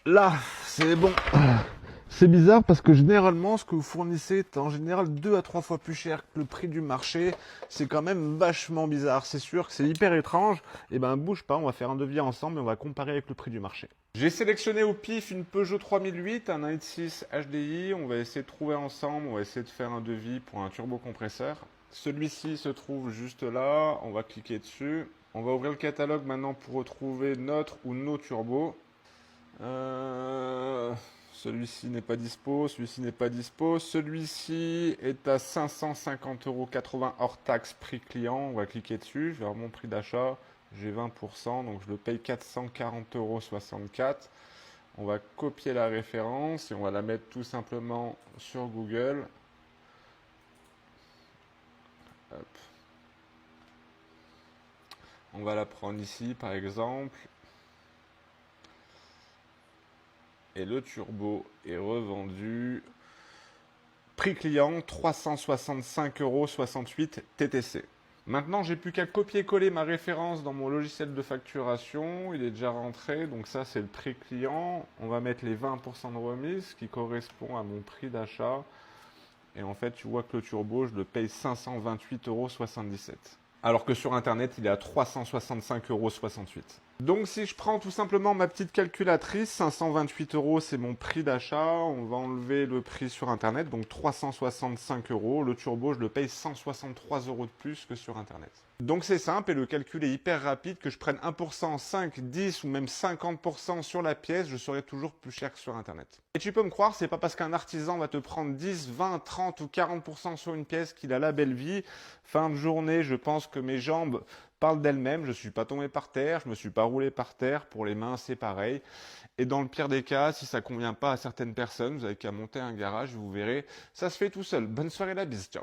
Là, c'est bon. C'est bizarre parce que généralement, ce que vous fournissez est en général 2 à 3 fois plus cher que le prix du marché. C'est quand même vachement bizarre. C'est sûr que c'est hyper étrange. Et ben, bouge pas, on va faire un devis ensemble et on va comparer avec le prix du marché. J'ai sélectionné au pif une Peugeot 3008, un 1.6 HDI. On va essayer de trouver ensemble, on va essayer de faire un devis pour un turbocompresseur. Celui-ci se trouve juste là. On va cliquer dessus. On va ouvrir le catalogue maintenant pour retrouver notre ou nos turbos. Celui-ci n'est pas dispo, celui-ci n'est pas dispo. Celui-ci est à 550,80 € hors taxe prix client. On va cliquer dessus. Je vais avoir mon prix d'achat. J'ai 20%, donc je le paye 440,64 €. On va copier la référence et on va la mettre tout simplement sur Google. Hop. On va la prendre ici par exemple. Et le turbo est revendu prix client 365,68 € TTC. Maintenant, j'ai plus qu'à copier-coller ma référence dans mon logiciel de facturation. Il est déjà rentré, donc ça c'est le prix client. On va mettre les 20% de remise qui correspond à mon prix d'achat. Et en fait, tu vois que le turbo, je le paye 528,77 €. Alors que sur Internet, il est à 365,68 €. Donc si je prends tout simplement ma petite calculatrice, 528 € c'est mon prix d'achat, on va enlever le prix sur Internet, donc 365 €. Le turbo, je le paye 163 € de plus que sur Internet. Donc c'est simple et le calcul est hyper rapide, que je prenne 1%, 5, 10 ou même 50% sur la pièce, je serai toujours plus cher que sur Internet. Et tu peux me croire, c'est pas parce qu'un artisan va te prendre 10, 20, 30 ou 40% sur une pièce qu'il a la belle vie. Fin de journée, je pense que mes jambes parlent d'elles-mêmes, je ne suis pas tombé par terre, je ne me suis pas roulé par terre, pour les mains c'est pareil. Et dans le pire des cas, si ça ne convient pas à certaines personnes, vous n'avez qu'à monter un garage, vous verrez, ça se fait tout seul. Bonne soirée la bise, ciao.